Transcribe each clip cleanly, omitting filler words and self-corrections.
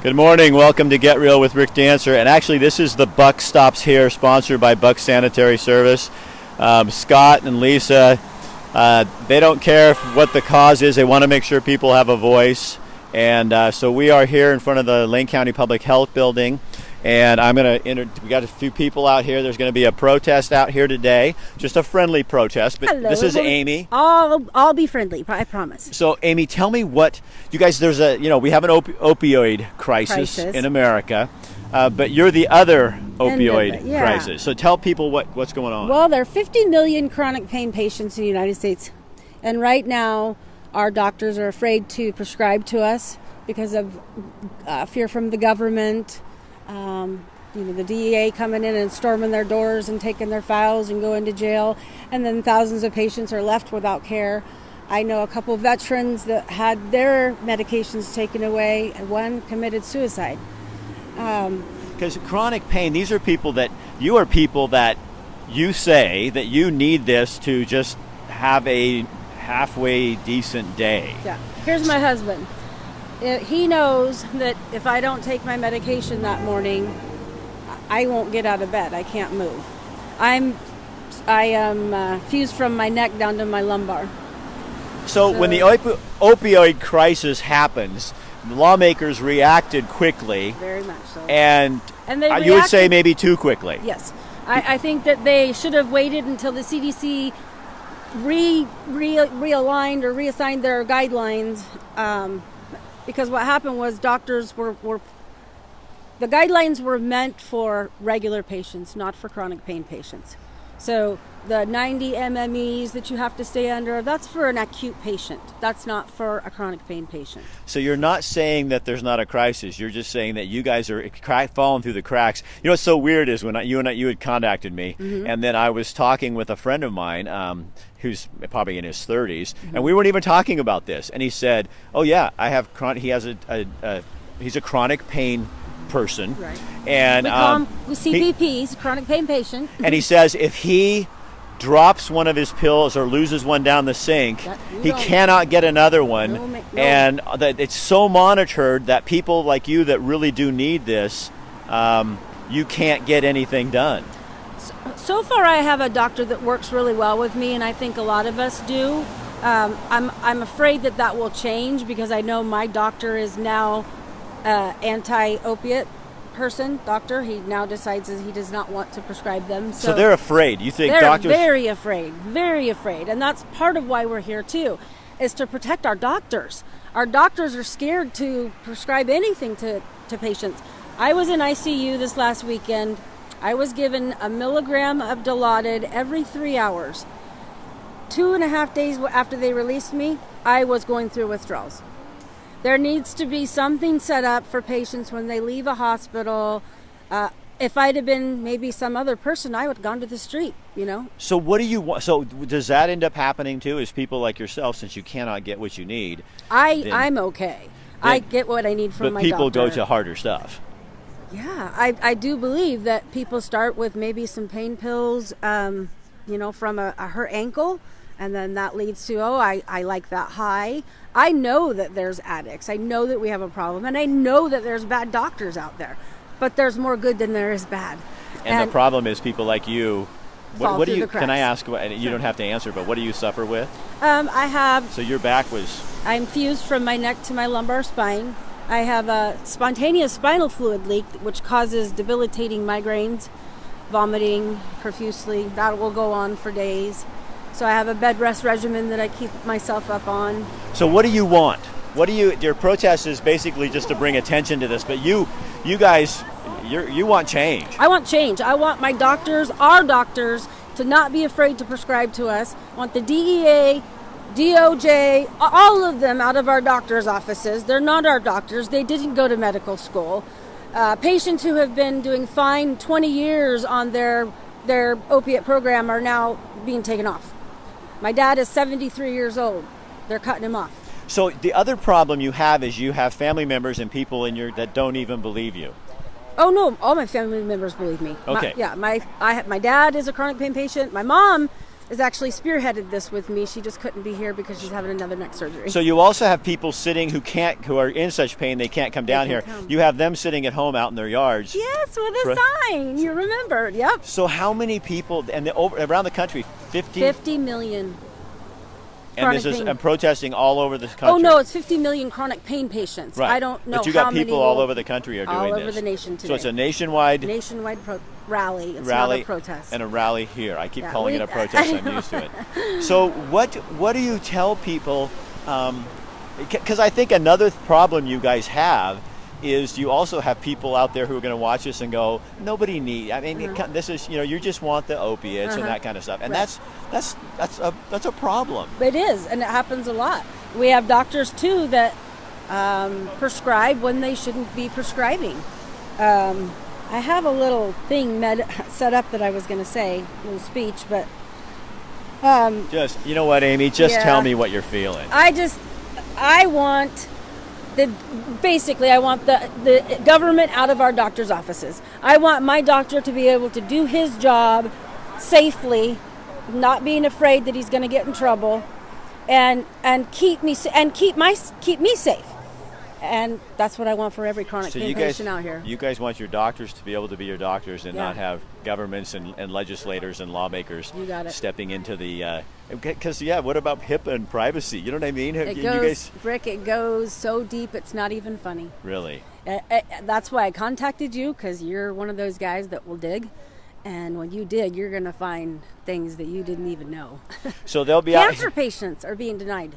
Good morning. Welcome to Get Real with Rick Dancer. And actually, this is the Buck Stops Here, sponsored by Buck Sanitary Service. Scott and Lisa, they don't care what the cause is. They want to make sure people have a voice. And so we are here in front of the Lane County Public Health Building. And we got a few people out here. There's going to be a protest out here today. Just a friendly protest. But Hello. This is Amy. I'll be friendly, I promise. So, Amy, tell me what you guys. We have an opioid crisis in America, but you're the other opioid crisis. So, tell people what's going on. Well, there are 50 million chronic pain patients in the United States, and right now, our doctors are afraid to prescribe to us because of fear from the government. The DEA coming in and storming their doors and taking their files and going to jail, and then thousands of patients are left without care. I know a couple veterans that had their medications taken away, and one committed suicide. Because chronic pain, these are people that you say that you need this to just have a halfway decent day. Yeah. Here's my husband. He knows that if I don't take my medication that morning, I won't get out of bed. I can't move. I am fused from my neck down to my lumbar. So when the opioid crisis happens, lawmakers reacted quickly. Very much so. And you would say maybe too quickly. Yes. I think that they should have waited until the CDC realigned or reassigned their guidelines. Because what happened was doctors the guidelines were meant for regular patients, not for chronic pain patients. So the 90 MMEs that you have to stay under, that's for an acute patient. That's not for a chronic pain patient. So you're not saying that there's not a crisis. You're just saying that you guys are falling through the cracks. You know what's so weird is when you had contacted me, and then I was talking with a friend of mine who's probably in his 30s, and we weren't even talking about this. And he said, "Oh yeah, I have he's a chronic pain person." Right. And we call him CPPs, chronic pain patient. And he says if he drops one of his pills or loses one down the sink, he cannot get another one. No. And that it's so monitored that people like you that really do need this, you can't get anything done. So far, I have a doctor that works really well with me, and I think a lot of us do. I'm afraid that will change because I know my doctor is now anti-opiate doctor. He now decides that he does not want to prescribe them. So they're afraid. You think they're doctors? Very afraid. And that's part of why we're here too, is to protect our doctors. Our doctors are scared to prescribe anything to patients. I was in ICU this last weekend. I was given 1 milligram of Dilaudid every 3 hours. 2.5 days after they released me, I was going through withdrawals. There needs to be something set up for patients when they leave a hospital. If I'd have been maybe some other person, I would have gone to the street, So what do you want? So does that end up happening too? Is people like yourself, since you cannot get what you need? I'm okay. I get what I need from my doctor. But people go to harder stuff. Yeah, I do believe that people start with maybe some pain pills, from a hurt ankle. And then that leads to, I like that high. I know that there's addicts. I know that we have a problem. And I know that there's bad doctors out there. But there's more good than there is bad. And the problem is people like you. What do you? Can I ask? You don't have to answer, but what do you suffer with? I have. So your back was. I'm fused from my neck to my lumbar spine. I have a spontaneous spinal fluid leak, which causes debilitating migraines, vomiting profusely. That will go on for days. So I have a bed rest regimen that I keep myself up on. So what do you want? Your protest is basically just to bring attention to this, but you guys, you want change. I want change. I want my doctors, our doctors, to not be afraid to prescribe to us. I want the DEA, DOJ, all of them out of our doctors' offices. They're not our doctors. They didn't go to medical school. Patients who have been doing fine 20 years on their opiate program are now being taken off. My dad is 73 years old. They're cutting him off. So the other problem you have is you have family members and people that don't even believe you. Oh no, all my family members believe me. Okay. My dad is a chronic pain patient. My mom is actually spearheaded this with me. She just couldn't be here because she's having another neck surgery. So you also have people sitting who are in such pain they can't come down here. come. You have them sitting at home out in their yards. Yes, with a sign. You remembered. Yep. So how many people around the country? 50 million. And this is protesting all over the country. Oh no, it's 50 million chronic pain patients. Right. I don't know but you got how people many all over the country are doing all this. over the nation today. So it's a nationwide rally. It's rally not a protest. and a rally here. I keep calling it a protest. I'm used to it. So what do you tell people? Because I think another problem you guys have is you also have people out there who are going to watch this and go, nobody needs. I mean, this is you just want the opiates and that kind of stuff, and that's a problem. It is, and it happens a lot. We have doctors too that prescribe when they shouldn't be prescribing. I have a little thing set up that I was going to say, a little speech, but just you know what, Amy, just tell me what you're feeling. I want I want the government out of our doctor's offices. I want my doctor to be able to do his job safely, not being afraid that he's going to get in trouble, and keep me safe. And that's what I want for every chronic pain patient out here. You guys want your doctors to be able to be your doctors and not have governments and legislators and lawmakers stepping into the... Because, what about HIPAA and privacy? You know what I mean? Rick, it goes so deep, it's not even funny. Really? That's why I contacted you, because you're one of those guys that will dig. And when you dig, you're going to find things that you didn't even know. So they'll be Cancer patients are being denied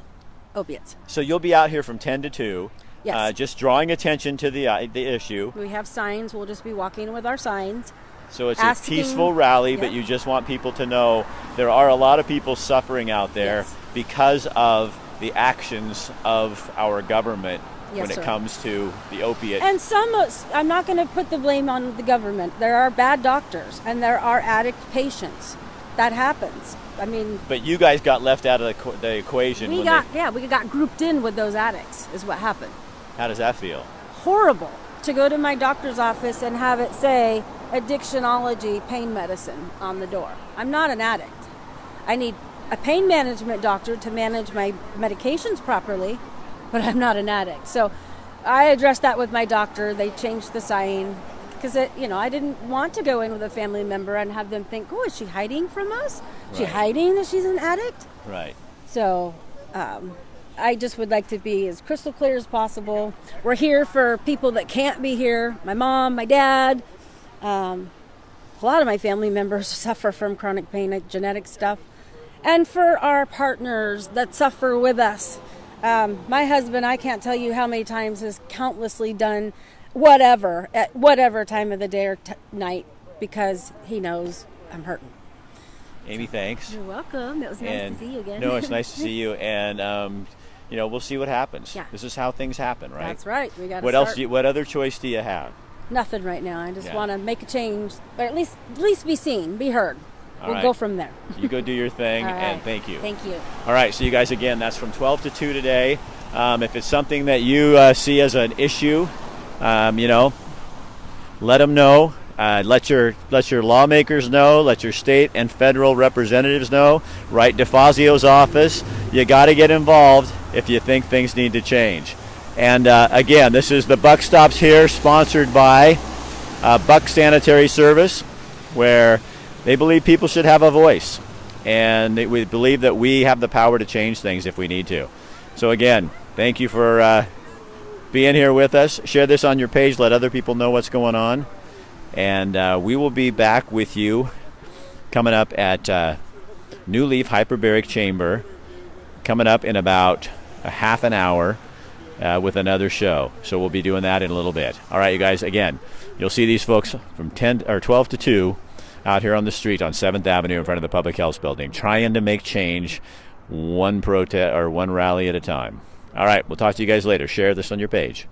opiates. So you'll be out here from 10 to 2. Yes. Just drawing attention to the issue. We have signs. We'll just be walking with our signs. So it's a peaceful rally, but you just want people to know there are a lot of people suffering out there because of the actions of our government when it comes to the opiate. And I'm not going to put the blame on the government. There are bad doctors and there are addict patients. That happens. I mean, but you guys got left out of the equation. We got grouped in with those addicts is what happened. How does that feel? Horrible to go to my doctor's office and have it say addictionology pain medicine on the door. I'm not an addict. I need a pain management doctor to manage my medications properly, but I'm not an addict. So I addressed that with my doctor. They changed the sign because I didn't want to go in with a family member and have them think, oh, is she hiding from us? Is she hiding that she's an addict? Right. So I just would like to be as crystal clear as possible. We're here for people that can't be here. My mom, my dad. A lot of my family members suffer from chronic pain, genetic stuff. And for our partners that suffer with us. My husband, I can't tell you how many times, has countlessly done whatever at whatever time of the day or night because he knows I'm hurting. Amy, thanks. You're welcome. It was nice to see you again. No, it's nice to see you. And, we'll see what happens. Yeah. This is how things happen, right? That's right. We got to What other choice do you have? Nothing right now. I just want to make a change, but at least be seen, be heard. We'll go from there. You go do your thing, and thank you. Thank you. All right, so you guys, again, that's from 12 to 2 today. If it's something that you see as an issue, let them know. Let your lawmakers know. Let your state and federal representatives know. Write DeFazio's office. You got to get involved if you think things need to change. And again, this is the Buck Stops Here, sponsored by Buck Sanitary Service, where they believe people should have a voice. And we believe that we have the power to change things if we need to. So again, thank you for being here with us. Share this on your page. Let other people know what's going on. And we will be back with you coming up at New Leaf Hyperbaric Chamber coming up in about a half an hour with another show. So we'll be doing that in a little bit. All right, you guys, again, you'll see these folks from 12 to 2 out here on the street on 7th Avenue in front of the Public Health Building, trying to make change one rally at a time. All right, we'll talk to you guys later. Share this on your page.